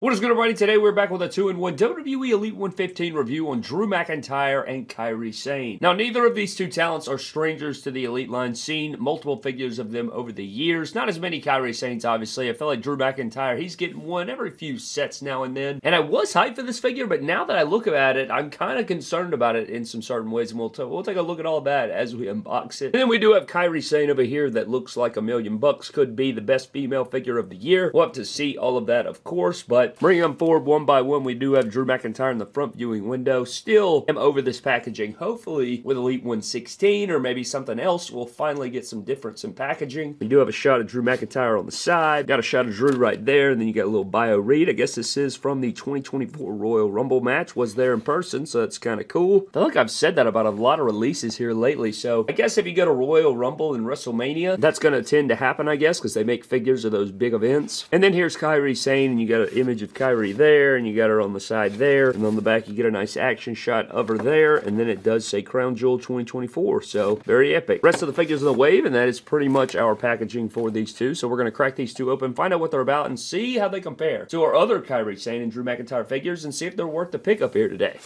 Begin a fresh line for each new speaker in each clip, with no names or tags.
What is good, everybody? Today we're back with a 2-in-1 WWE Elite 115 review on Drew McIntyre and Kairi Sane. Now, neither of these two talents are strangers to the Elite line. Seen multiple figures of them over the years. Not as many Kairi Sanes, obviously. I feel like Drew McIntyre, he's getting one every few sets now and then. And I was hyped for this figure, but now that I look at it, I'm kind of concerned about it in some certain ways. And we'll take a look at all that as we unbox it. And then we do have Kairi Sane over here that looks like $1,000,000. Could be the best female figure of the year. We'll have to see all of that, of course, but bringing them forward one by one, we do have Drew McIntyre in the front viewing window. Still am over this packaging. Hopefully, with Elite 116 or maybe something else, we'll finally get some difference in packaging. We do have a shot of Drew McIntyre on the side. Got a shot of Drew right there, and then you got a little bio read. I guess this is from the 2024 Royal Rumble match. Was there in person, so that's kind of cool. I feel like I've said that about a lot of releases here lately, so I guess if you go to Royal Rumble in WrestleMania, that's going to tend to happen, I guess, because they make figures of those big events. And then here's Kairi Sane, and you got an image of Kairi there, and you got her on the side there, and on the back you get a nice action shot of her there, and then it does say Crown Jewel 2024, so very epic. Rest of the figures in the wave, and that is pretty much our packaging for these two, so we're going to crack these two open, find out what they're about, and see how they compare to our other Kairi Sane and Drew McIntyre figures, and see if they're worth the pickup here today.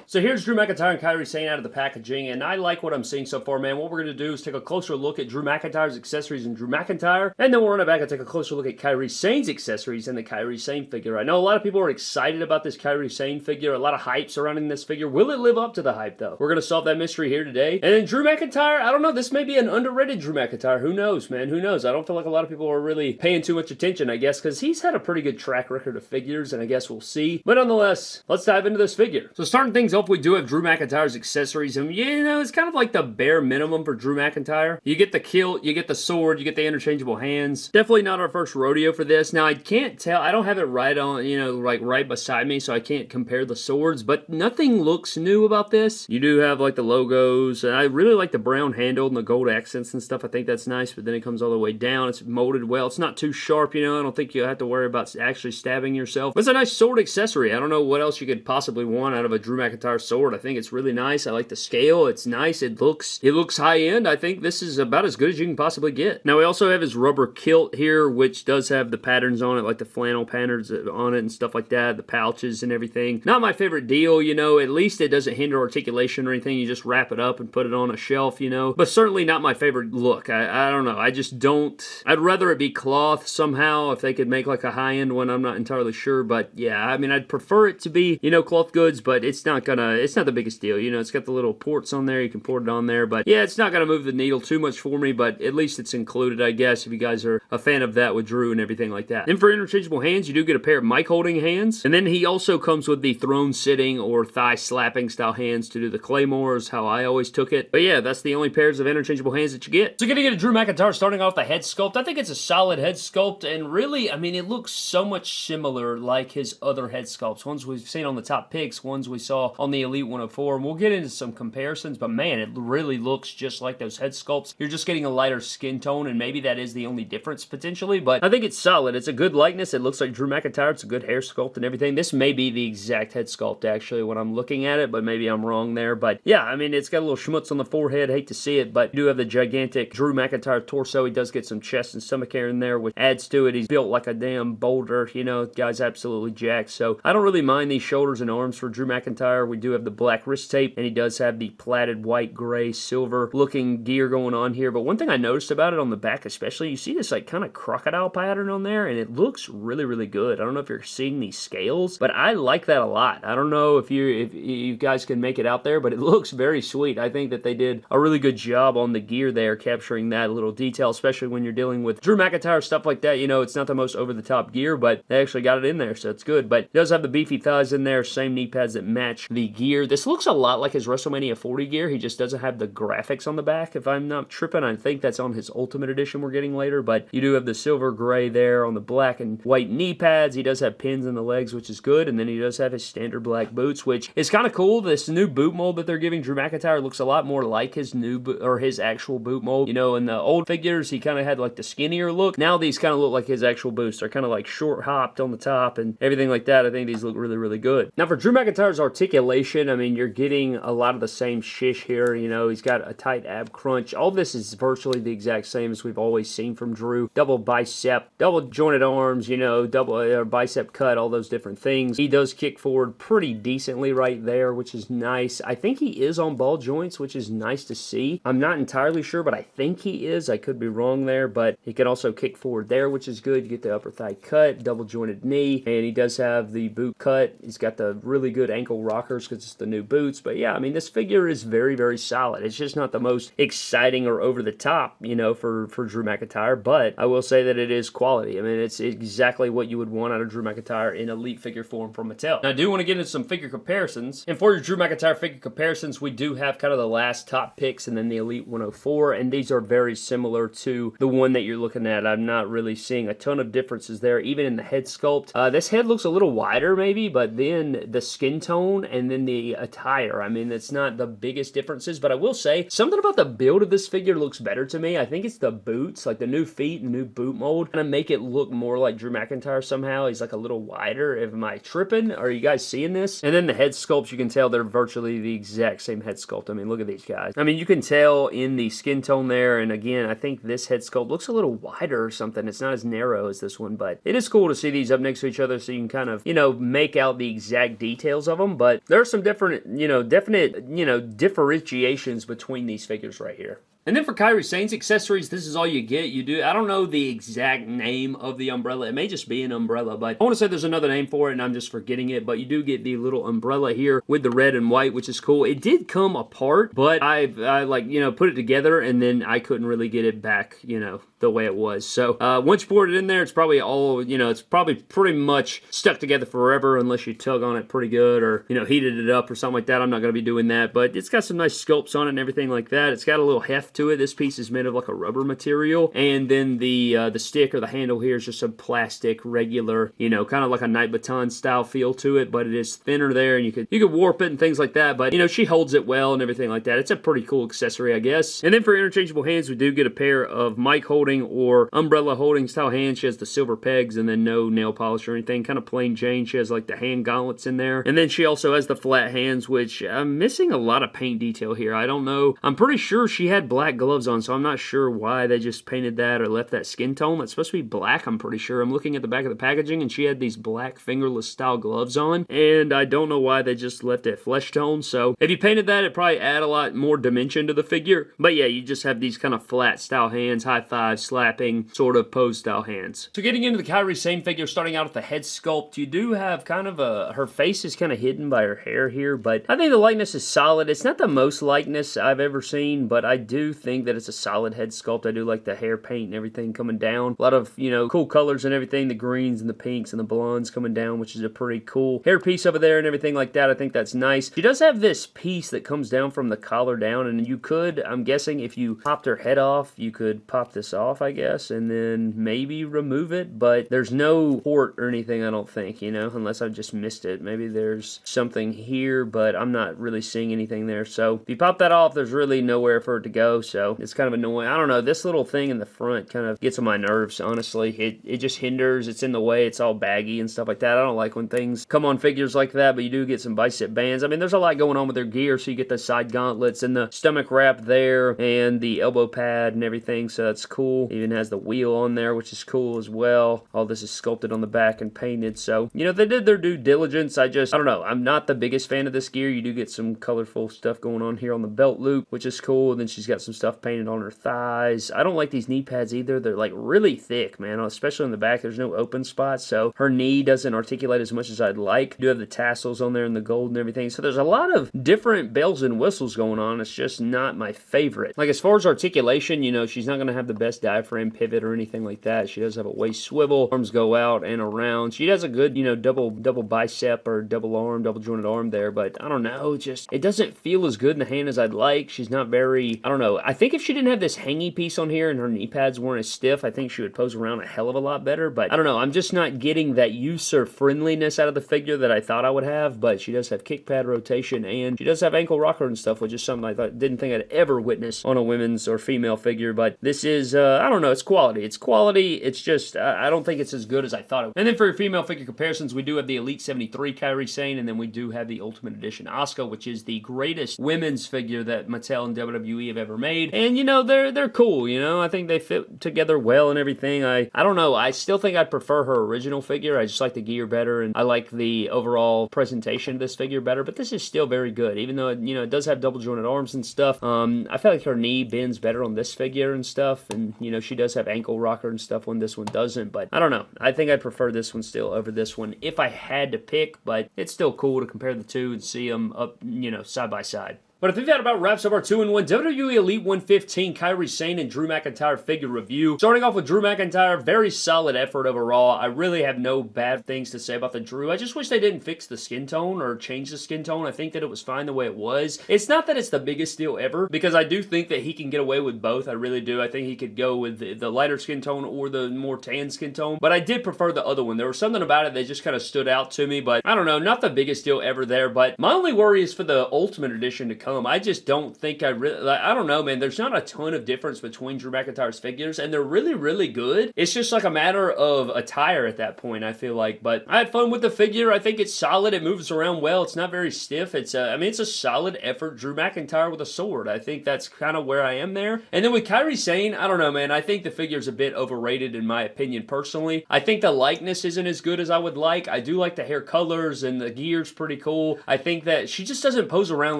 So here's Drew McIntyre and Kairi Sane out of the packaging, and I like what I'm seeing so far, man. What we're going to do is take a closer look at Drew McIntyre's accessories and Drew McIntyre, and then we'll run it back and take a closer look at Kairi Sane's accessories and the Kairi Sane figure. I know a lot of people are excited about this Kairi Sane figure, a lot of hype surrounding this figure. Will it live up to the hype, though? We're going to solve that mystery here today. And then Drew McIntyre, I don't know, this may be an underrated Drew McIntyre. Who knows, man? Who knows? I don't feel like a lot of people are really paying too much attention, I guess, because he's had a pretty good track record of figures, and I guess we'll see. But nonetheless, let's dive into this figure. So starting things off, we do have Drew McIntyre's accessories, and you know, it's kind of like the bare minimum for Drew McIntyre. You get the kilt, you get the sword, you get the interchangeable hands. Definitely not our first rodeo for this. Now, I can't tell, I don't have it right on, you know, like right beside me, so I can't compare the swords, but nothing looks new about this. You do have like the logos, and I really like the brown handle and the gold accents and stuff. I think that's nice, but then it comes all the way down. It's molded well. It's not too sharp, you know. I don't think you have to worry about actually stabbing yourself. But it's a nice sword accessory. I don't know what else you could possibly want out of a Drew McIntyre sword. I think it's really nice. I like the scale. It's nice. It looks high end. I think this is about as good as you can possibly get. Now we also have his rubber kilt here, which does have the patterns on it, like the flannel patterns on it and stuff like that, the pouches and everything. Not my favorite deal, you know. At least it doesn't hinder articulation or anything. You just wrap it up and put it on a shelf, you know. But certainly not my favorite look. I don't know. I just don't. I'd rather it be cloth somehow. If they could make like a high end one, I'm not entirely sure. But yeah, I mean, I'd prefer it to be, you know, cloth goods, but it's not the biggest deal, you know. It's got the little ports on there. You can port it on there. But yeah, it's not going to move the needle too much for me, but at least it's included, I guess, if you guys are a fan of that with Drew and everything like that. Then for interchangeable hands, you do get a pair of mic holding hands. And then he also comes with the throne sitting or thigh slapping style hands to do the claymores, how I always took it. But yeah, that's the only pairs of interchangeable hands that you get. So you're going to get a Drew McIntyre starting off the head sculpt. I think it's a solid head sculpt, and really, I mean, it looks so much similar like his other head sculpts. Ones we've seen on the top picks, ones we saw on the Elite 104, and we'll get into some comparisons, but man, it really looks just like those head sculpts. You're just getting a lighter skin tone, and maybe that is the only difference potentially, but I think it's solid. It's a good likeness. It looks like Drew McIntyre. It's a good hair sculpt and everything. This may be the exact head sculpt actually when I'm looking at it, but maybe I'm wrong there. But yeah, I mean, it's got a little schmutz on the forehead. Hate to see it, but you do have the gigantic Drew McIntyre torso. He does get some chest and stomach hair in there, which adds to it. He's built like a damn boulder, you know, guy's absolutely jacked. So I don't really mind these shoulders and arms for Drew McIntyre. We do have the black wrist tape, and he does have the platted white, gray, silver looking gear going on here. But one thing I noticed about it on the back especially, you see this like kind of crocodile pattern on there, and it looks really, really good. I don't know if you're seeing these scales, but I like that a lot. I don't know if you guys can make it out there, but it looks very sweet. I think that they did a really good job on the gear there, capturing that little detail, especially when you're dealing with Drew McIntyre stuff like that. You know, it's not the most over-the-top gear, but they actually got it in there, so it's good. But it does have the beefy thighs in there, same knee pads that match the gear. This looks a lot like his WrestleMania 40 gear. He just doesn't have the graphics on the back, if I'm not tripping. I think that's on his Ultimate Edition we're getting later, but you do have the silver gray there on the black and white knee pads. He does have pins in the legs, which is good, and then he does have his standard black boots, which is kind of cool. This new boot mold that they're giving Drew McIntyre looks a lot more like his his actual boot mold. You know, in the old figures, he kind of had like the skinnier look. Now these kind of look like his actual boots. They're kind of like short hopped on the top and everything like that. I think these look really, really good. Now for Drew McIntyre's articulation, articulation, I mean, you're getting a lot of the same shish here. You know, he's got a tight ab crunch. All this is virtually the exact same as we've always seen from Drew. Double bicep, double jointed arms, you know, double bicep cut, all those different things. He does kick forward pretty decently right there, which is nice. I think he is on ball joints, which is nice to see. I'm not entirely sure, but I think he is. I could be wrong there, but he can also kick forward there, which is good. You get the upper thigh cut, double jointed knee, and he does have the boot cut. He's got the really good ankle rockers because it's the new boots. But yeah, I mean, this figure is very, very solid. It's just not the most exciting or over the top, you know, for Drew McIntyre, but I will say that it is quality. I mean, it's exactly what you would want out of Drew McIntyre in elite figure form from Mattel. Now, I do want to get into some figure comparisons, and for your Drew McIntyre figure comparisons, we do have kind of the last top picks and then the Elite 104, and these are very similar to the one that you're looking at. I'm not really seeing a ton of differences there, even in the head sculpt. This head looks a little wider maybe, but then the skin tone and then the attire, I mean, it's not the biggest differences, but I will say something about the build of this figure looks better to me. I think it's the boots, like the new feet and new boot mold, kind of make it look more like Drew McIntyre somehow. He's like a little wider. Am I tripping? Are you guys seeing this? And then the head sculpts, you can tell they're virtually the exact same head sculpt. I mean, look at these guys. I mean, you can tell in the skin tone there, and again, I think this head sculpt looks a little wider or something. It's not as narrow as this one, but it is cool to see these up next to each other so you can kind of, you know, make out the exact details of them, but there are some different, you know, definite, you know, differentiations between these figures right here. And then for Kairi Sane's accessories, this is all you get. I don't know the exact name of the umbrella. It may just be an umbrella, but I want to say there's another name for it, and I'm just forgetting it. But you do get the little umbrella here with the red and white, which is cool. It did come apart, but I like, you know, put it together, and then I couldn't really get it back, you know, the way it was. So once you pour it in there, it's probably all, you know, it's probably pretty much stuck together forever unless you tug on it pretty good or, you know, heated it up or something like that. I'm not going to be doing that, but it's got some nice sculpts on it and everything like that. It's got a little heft to it. This piece is made of like a rubber material, and then the stick or the handle here is just a plastic, regular, you know, kind of like a Night Baton style feel to it, but it is thinner there, and you could warp it and things like that. But you know, she holds it well and everything like that. It's a pretty cool accessory, I guess. And then for interchangeable hands, we do get a pair of mic holding or umbrella holding style hands. She has the silver pegs and then no nail polish or anything. Kind of plain Jane. She has like the hand gauntlets in there, and then she also has the flat hands, which I'm missing a lot of paint detail here. I don't know. I'm pretty sure she had black gloves on, so I'm not sure why they just painted that or left that skin tone. It's supposed to be black, I'm pretty sure. I'm looking at the back of the packaging, and she had these black fingerless style gloves on, and I don't know why they just left it flesh tone. So if you painted that, it'd probably add a lot more dimension to the figure. But yeah, you just have these kind of flat style hands, high five, slapping, sort of pose style hands. So getting into the Kairi Sane figure, starting out with the head sculpt, you do have kind of her face is kind of hidden by her hair here, but I think the likeness is solid. It's not the most likeness I've ever seen, but I do think that it's a solid head sculpt. I do like the hair paint and everything coming down. A lot of, you know, cool colors and everything. The greens and the pinks and the blondes coming down, which is a pretty cool hair piece over there and everything like that. I think that's nice. She does have this piece that comes down from the collar down, and you could, I'm guessing, if you popped her head off, you could pop this off, I guess, and then maybe remove it, but there's no port or anything, I don't think, you know, unless I just missed it. Maybe there's something here, but I'm not really seeing anything there. So if you pop that off, there's really nowhere for it to go, so it's kind of annoying. I don't know, this little thing in the front kind of gets on my nerves, honestly. It just hinders, it's in the way, it's all baggy and stuff like that. I don't like when things come on figures like that, but you do get some bicep bands. I mean, there's a lot going on with their gear, so you get the side gauntlets and the stomach wrap there and the elbow pad and everything, so that's cool. It even has the wheel on there, which is cool as well. All this is sculpted on the back and painted, so, you know, they did their due diligence. I don't know, I'm not the biggest fan of this gear. You do get some colorful stuff going on here on the belt loop, which is cool, and then she's got some stuff painted on her thighs. I don't like these knee pads either. They're like really thick, man, especially in the back. There's no open spots, so her knee doesn't articulate as much as I'd like. You do have the tassels on there and the gold and everything, so there's a lot of different bells and whistles going on. It's just not my favorite. Like, as far as articulation, you know, she's not going to have the best diaphragm pivot or anything like that. She does have a waist swivel, arms go out and around. She does a good, you know, double bicep or double arm, double jointed arm there, but I don't know, just, it doesn't feel as good in the hand as I'd like. She's not very, I don't know, I think if she didn't have this hangy piece on here and her knee pads weren't as stiff, I think she would pose around a hell of a lot better, but I don't know, I'm just not getting that user friendliness out of the figure that I thought I would have. But she does have kick pad rotation, and she does have ankle rocker and stuff, which is something I didn't think I'd ever witness on a women's or female figure. But this is I don't know, it's quality. It's quality, it's just, I don't think it's as good as I thought it would. And then for your female figure comparisons, we do have the Elite 73 Kairi Sane, and then we do have the Ultimate Edition Asuka, which is the greatest women's figure that Mattel and WWE have ever made. And, you know, they're cool, you know, I think they fit together well and everything. I don't know, I still think I'd prefer her original figure. I just like the gear better, and I like the overall presentation of this figure better, but this is still very good, even though, you know, it does have double jointed arms and stuff. I feel like her knee bends better on this figure and stuff, and, you know, she does have ankle rocker and stuff when this one doesn't, but I don't know. I think I'd prefer this one still over this one if I had to pick, but it's still cool to compare the two and see them up, you know, side by side. But I think that about wraps up our 2-in-1 WWE Elite 115 Kairi Sane and Drew McIntyre figure review. Starting off with Drew McIntyre, very solid effort overall. I really have no bad things to say about the Drew. I just wish they didn't fix the skin tone or change the skin tone. I think that it was fine the way it was. It's not that it's the biggest deal ever, because I do think that he can get away with both. I really do. I think he could go with the lighter skin tone or the more tan skin tone, but I did prefer the other one. There was something about it that just kind of stood out to me, but I don't know, not the biggest deal ever there. But my only worry is for the Ultimate Edition to come. I just don't think I really, like, I don't know, man. There's not a ton of difference between Drew McIntyre's figures, and they're really, really good. It's just like a matter of attire at that point, I feel like. But I had fun with the figure. I think it's solid. It moves around well. It's not very stiff. It's I mean, it's a solid effort Drew McIntyre with a sword. I think that's kind of where I am there. And then with Kairi Sane, I don't know, man. I think the figure's a bit overrated in my opinion, personally. I think the likeness isn't as good as I would like. I do like the hair colors, and the gear's pretty cool. I think that she just doesn't pose around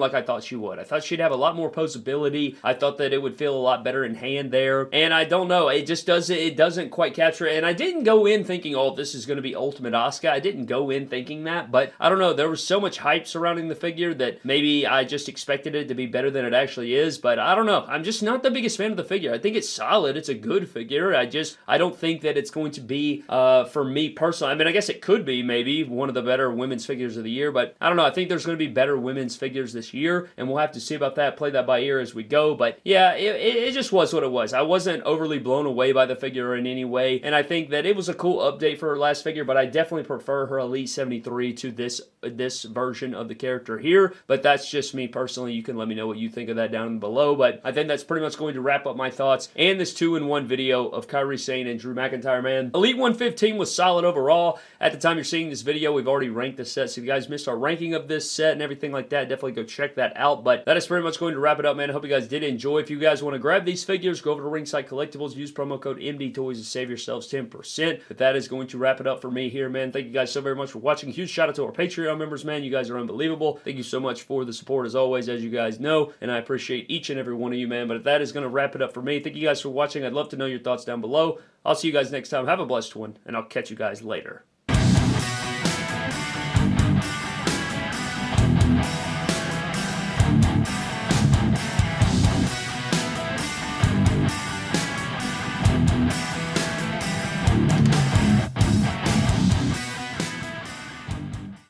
like I thought she would. I thought she'd have a lot more posability. I thought that it would feel a lot better in hand there, and I don't know, it just doesn't quite capture it. And I didn't go in thinking, oh, this is going to be Ultimate Asuka. I didn't go in thinking that, but I don't know, there was so much hype surrounding the figure that maybe I just expected it to be better than it actually is. But I don't know, I'm just not the biggest fan of the figure. I think it's solid, it's a good figure. I don't think that it's going to be for me personally. I mean, I guess it could be maybe one of the better women's figures of the year, but I don't know. I think there's going to be better women's figures this year, and we'll have to see about that, play that by ear as we go. But yeah, it just was what it was. I wasn't overly blown away by the figure in any way, and I think that it was a cool update for her last figure, but I definitely prefer her Elite 73 to this version of the character here. But that's just me personally. You can let me know what you think of that down below, but I think that's pretty much going to wrap up my thoughts and this 2-in-1 video of Kairi Sane and Drew McIntyre, man. Elite 115 was solid overall. At the time you're seeing this video, we've already ranked the set, so if you guys missed our ranking of this set and everything like that, definitely go check that out. But that is pretty much going to wrap it up, man. I hope you guys did enjoy. If you guys want to grab these figures, go over to Ringside Collectibles, use promo code MDToys to save yourselves 10%. But that is going to wrap it up for me here, man. Thank you guys so very much for watching. Huge shout out to our Patreon members, man. You guys are unbelievable. Thank you so much for the support as always, as you guys know, and I appreciate each and every one of you, man. But that is going to wrap it up for me. Thank you guys for watching. I'd love to know your thoughts down below. I'll see you guys next time. Have a blessed one, and I'll catch you guys later.